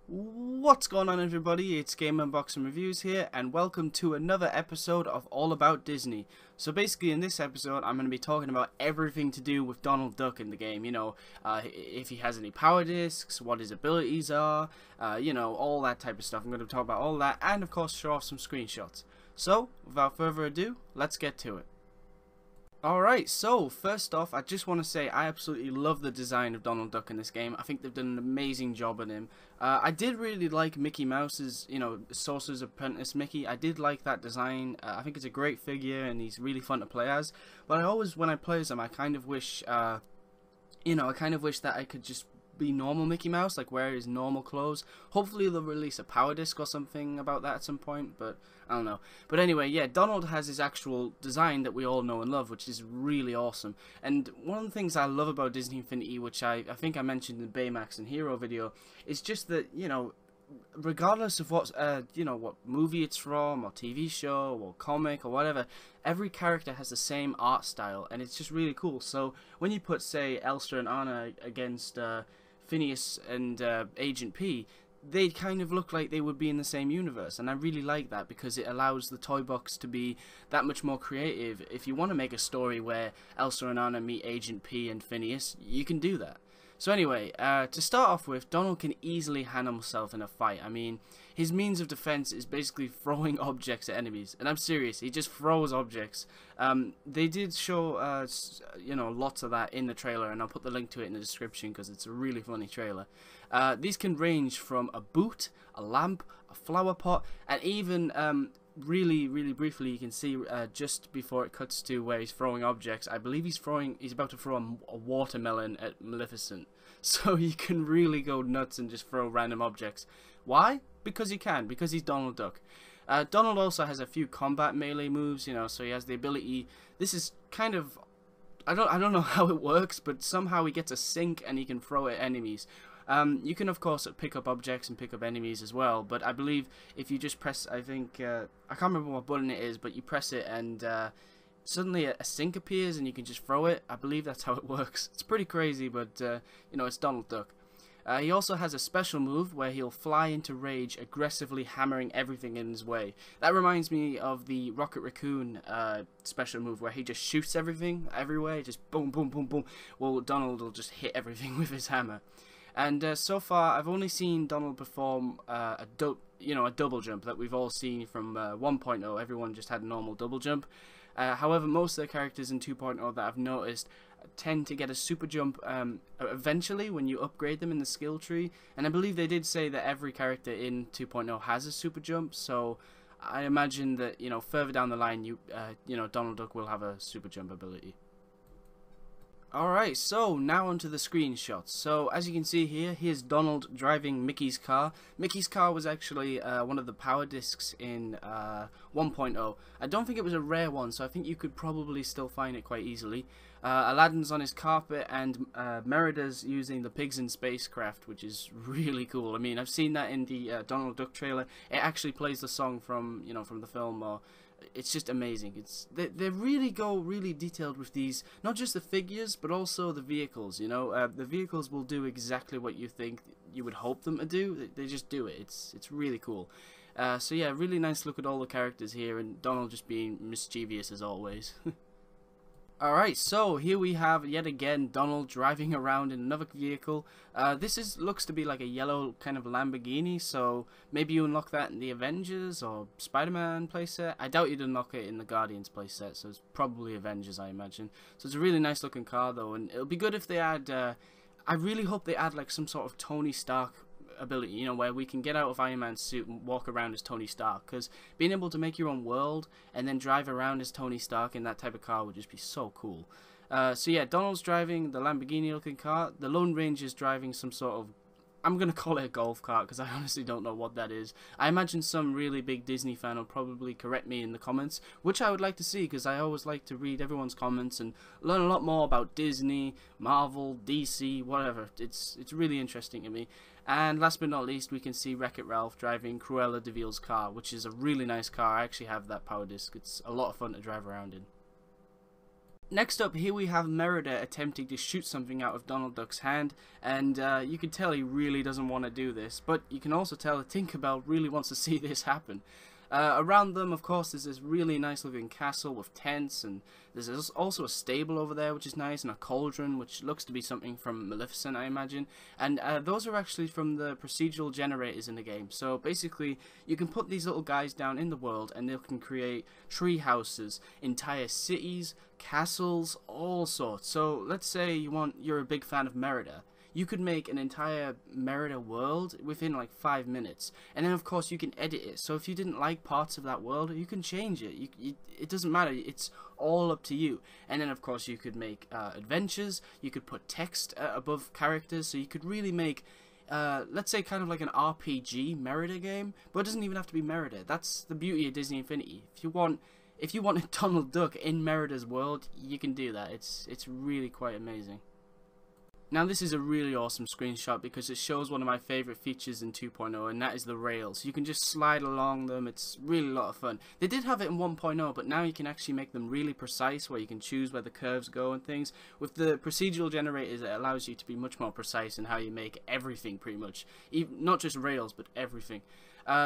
What's going on, everybody? It's Game Unboxing Reviews here, and welcome to another episode of All About Disney. So basically in this episode I'm going to be talking about everything to do with Donald Duck in the game. You know, if he has any power discs, what his abilities are, you know, all that type of stuff. I'm going to talk about all that and of course show off some screenshots. So without further ado, let's get to it. Alright, so first off, I just want to say I absolutely love the design of Donald Duck in this game. I think they've done an amazing job on him. I did really like Mickey Mouse's, you know, Sorcerer's Apprentice Mickey. I did like that design. I think it's a great figure and he's really fun to play as. But I always, when I play as him, I kind of wish, you know, I kind of wish that I could just be normal Mickey Mouse, like wear his normal clothes. Hopefully they'll release a power disc or something about that at some point, but I don't know. But anyway, yeah, Donald has his actual design that we all know and love, which is really awesome. And one of the things I love about Disney Infinity, which I think I mentioned in the Baymax and Hero video, is just that, you know, regardless of what you know, what movie it's from, or TV show, or comic, or whatever, every character has the same art style, and it's just really cool. So when you put, say, Elsa and Anna against Phineas and Agent P, they kind of look like they would be in the same universe, and I really like that because it allows the toy box to be that much more creative. If you want to make a story where Elsa and Anna meet Agent P and Phineas, you can do that. So anyway, to start off with, Donald can easily handle himself in a fight. I mean, his means of defense is basically throwing objects at enemies, and I'm serious, he just throws objects. They did show, you know, lots of that in the trailer, and I'll put the link to it in the description because it's a really funny trailer. These can range from a boot, a lamp, a flower pot, and even really briefly you can see just before it cuts to where he's throwing objects, I believe he's about to throw a watermelon at Maleficent. So you can really go nuts and just throw random objects. Why? Because he can, because he's Donald Duck. Donald also has a few combat melee moves, you know, so he has the ability, this is kind of, I don't know how it works, but somehow he gets a sink and he can throw at enemies. You can of course pick up objects and pick up enemies as well, but I believe if you just press, I think, I can't remember what button it is, but you press it and suddenly a sink appears and you can just throw it. I believe that's how it works. It's pretty crazy, but you know, it's Donald Duck. He also has a special move where he'll fly into rage, aggressively hammering everything in his way. That reminds me of the Rocket Raccoon special move where he just shoots everything everywhere, just boom, boom, boom, boom. Well, Donald will just hit everything with his hammer. And so far, I've only seen Donald perform a double jump that we've all seen from 1.0. Everyone just had a normal double jump. However, most of the characters in 2.0 that I've noticed tend to get a super jump eventually when you upgrade them in the skill tree. And I believe they did say that every character in 2.0 has a super jump. So I imagine that, you know, further down the line, you know, Donald Duck will have a super jump ability. Alright, so now onto the screenshots. So as you can see here, here's Donald driving Mickey's car. Mickey's car was actually one of the power discs in 1.0. I don't think it was a rare one, so I think you could probably still find it quite easily. Aladdin's on his carpet, and Merida's using the Pigs in Spacecraft, which is really cool. I mean, I've seen that in the Donald Duck trailer. It actually plays the song from, you know, from the film, or it's just amazing. They really go really detailed with these, not just the figures but also the vehicles. You know, the vehicles will do exactly what you think you would hope them to do. They just do it. It's really cool. So yeah, really nice look at all the characters here, and Donald just being mischievous as always. Alright, so here we have yet again Donald driving around in another vehicle. This looks to be like a yellow kind of Lamborghini, so maybe you unlock that in the Avengers or Spider-Man playset. I doubt you'd unlock it in the Guardians playset, so it's probably Avengers, I imagine. So it's a really nice looking car though, and it'll be good if they add, I really hope they add like some sort of Tony Stark ability, you know, where we can get out of Iron Man's suit and walk around as Tony Stark, because being able to make your own world and then drive around as Tony Stark in that type of car would just be so cool. So yeah, Donald's driving the Lamborghini looking car, the Lone Ranger's driving some sort of, I'm going to call it a golf cart because I honestly don't know what that is. I imagine some really big Disney fan will probably correct me in the comments, which I would like to see because I always like to read everyone's comments and learn a lot more about Disney, Marvel, DC, whatever. It's really interesting to me. And last but not least, we can see WreckIt Ralph driving Cruella de Vil's car, which is a really nice car. I actually have that power disc. It's a lot of fun to drive around in. Next up, here we have Merida attempting to shoot something out of Donald Duck's hand, and you can tell he really doesn't want to do this, but you can also tell that Tinkerbell really wants to see this happen. Around them, of course, there's this really nice looking castle with tents, and there's also a stable over there, which is nice, and a cauldron, which looks to be something from Maleficent, I imagine. And those are actually from the procedural generators in the game. So basically, you can put these little guys down in the world, and they can create tree houses, entire cities, castles, all sorts. So let's say you're a big fan of Merida. You could make an entire Merida world within like 5 minutes, and then of course you can edit it. So if you didn't like parts of that world, you can change it. It doesn't matter. It's all up to you. And then of course you could make adventures. You could put text above characters, so you could really make let's say kind of like an RPG Merida game, but it doesn't even have to be Merida. That's the beauty of Disney Infinity. If you want Donald Duck in Merida's world, you can do that. It's really quite amazing. Now this is a really awesome screenshot because it shows one of my favourite features in 2.0, and that is the rails. You can just slide along them. It's really a lot of fun. They did have it in 1.0, but now you can actually make them really precise, where you can choose where the curves go and things. With the procedural generators, it allows you to be much more precise in how you make everything, pretty much. Not just rails, but everything.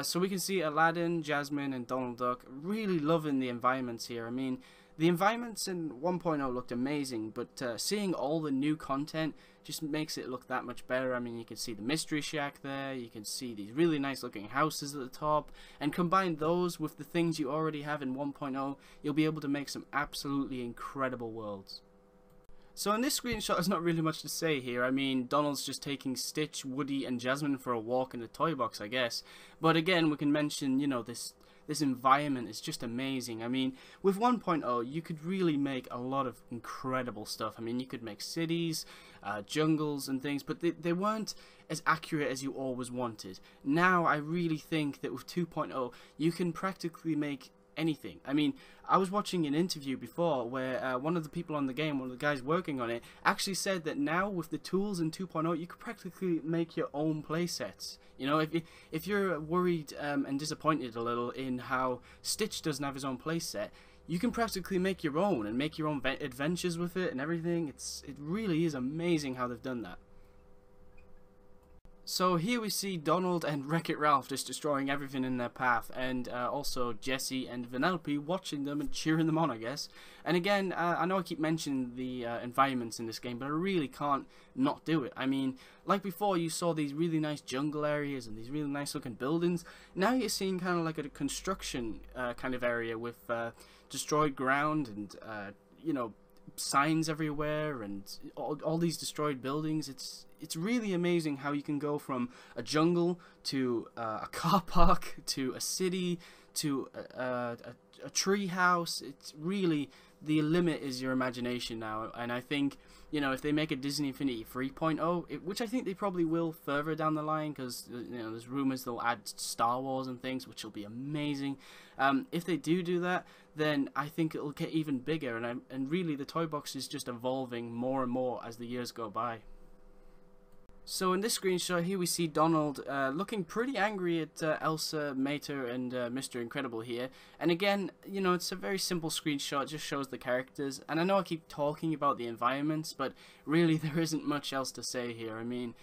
So we can see Aladdin, Jasmine, and Donald Duck really loving the environments here. I mean, the environments in 1.0 looked amazing, but seeing all the new content just makes it look that much better. I mean, you can see the Mystery Shack there, you can see these really nice looking houses at the top, and combine those with the things you already have in 1.0, you'll be able to make some absolutely incredible worlds. So in this screenshot, there's not really much to say here. I mean, Donald's just taking Stitch, Woody, and Jasmine for a walk in the toy box, I guess. But again, we can mention, you know, this environment is just amazing. I mean, with 1.0, you could really make a lot of incredible stuff. I mean, you could make cities, jungles and things, but they weren't as accurate as you always wanted. Now, I really think that with 2.0, you can practically make anything. I mean, I was watching an interview before where one of the people on the game, one of the guys working on it, actually said that now with the tools in 2.0, you could practically make your own playsets. You know, if you're worried and disappointed a little in how Stitch doesn't have his own playset, you can practically make your own and make your own adventures with it and everything. It really is amazing how they've done that. So here we see Donald and WreckIt Ralph just destroying everything in their path, and also Jessie and Vanellope watching them and cheering them on, I guess. And again, I know I keep mentioning the environments in this game, but I really can't not do it. I mean, like before, you saw these really nice jungle areas and these really nice looking buildings. Now you're seeing kind of like a construction kind of area with destroyed ground and, you know, signs everywhere and all these destroyed buildings. It's really amazing how you can go from a jungle to a car park to a city to a tree house. It's really, the limit is your imagination now, and I think, you know, if they make a Disney Infinity 3.0, which I think they probably will further down the line, because, you know, there's rumors they'll add Star Wars and things, which will be amazing. If they do that, then I think it'll get even bigger, and really the toy box is just evolving more and more as the years go by. So in this screenshot here we see Donald looking pretty angry at Elsa, Mater, and Mr. Incredible here. And again, you know, it's a very simple screenshot, just shows the characters. And I know I keep talking about the environments, but really there isn't much else to say here. I mean,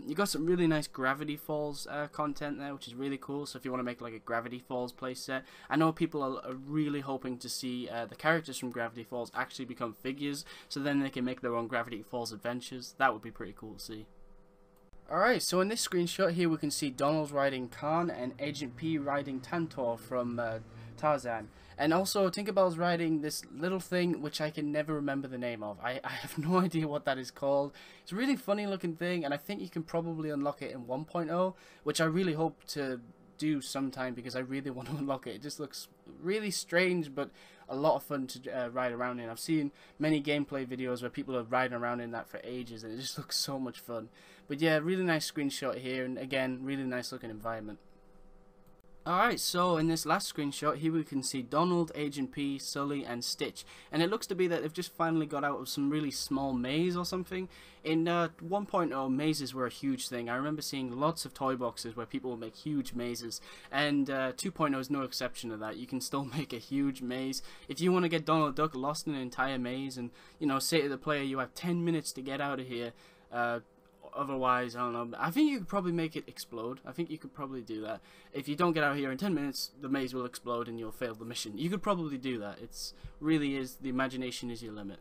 you got some really nice Gravity Falls content there, which is really cool. So if you want to make like a Gravity Falls playset, I know people are really hoping to see the characters from Gravity Falls actually become figures, so then they can make their own Gravity Falls adventures. That would be pretty cool to see. Alright, so in this screenshot here we can see Donald riding Khan and Agent P riding Tantor from Tarzan. And also Tinkerbell's riding this little thing which I can never remember the name of. I have no idea what that is called. It's a really funny looking thing, and I think you can probably unlock it in 1.0, which I really hope to do sometime because I really want to unlock it. It just looks really strange, but a lot of fun to ride around in. I've seen many gameplay videos where people are riding around in that for ages, and it just looks so much fun. But yeah, really nice screenshot here, and again, really nice looking environment. Alright, so in this last screenshot here we can see Donald, Agent P, Sully and Stitch, and it looks to be that they've just finally got out of some really small maze or something. In 1.0, mazes were a huge thing. I remember seeing lots of toy boxes where people would make huge mazes, and 2.0 is no exception to that. You can still make a huge maze. If you want to get Donald Duck lost in an entire maze and, you know, say to the player you have 10 minutes to get out of here, otherwise, I don't know, I think you could probably make it explode. I think you could probably do that. If you don't get out here in 10 minutes, the maze will explode and you'll fail the mission. You could probably do that. It's really is, the imagination is your limit.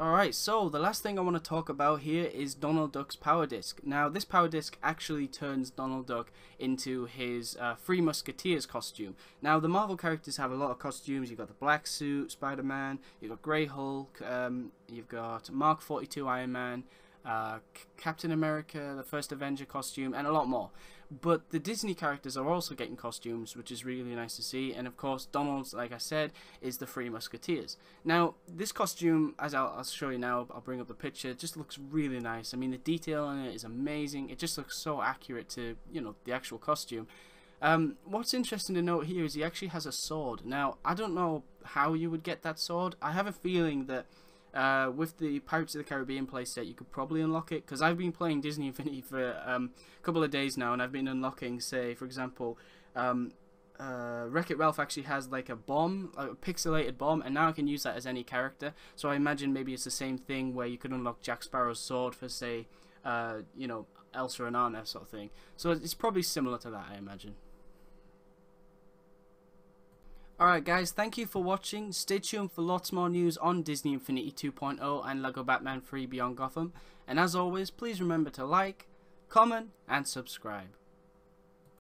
Alright, so the last thing I want to talk about here is Donald Duck's power disc. Now, this power disc actually turns Donald Duck into his Three Musketeers costume. Now, the Marvel characters have a lot of costumes. You've got the Black Suit, Spider-Man, you've got Grey Hulk, you've got Mark 42 Iron Man, Captain America, the First Avenger costume, and a lot more. But the Disney characters are also getting costumes, which is really nice to see. And of course, Donald's, like I said, is the Three Musketeers. Now, this costume, as I'll show you now, I'll bring up the picture, it just looks really nice. I mean, the detail on it is amazing. It just looks so accurate to, you know, the actual costume. What's interesting to note here is he actually has a sword. Now, I don't know how you would get that sword. I have a feeling that with the Pirates of the Caribbean playset, you could probably unlock it, because I've been playing Disney Infinity for a couple of days now, and I've been unlocking, say, for example, WreckIt Ralph actually has like a bomb, a pixelated bomb, and now I can use that as any character. So I imagine maybe it's the same thing where you could unlock Jack Sparrow's sword for, say, you know, Elsa and Anna sort of thing. So it's probably similar to that, I imagine. Alright guys, thank you for watching. Stay tuned for lots more news on Disney Infinity 2.0 and LEGO Batman 3 Beyond Gotham. And as always, please remember to like, comment and subscribe.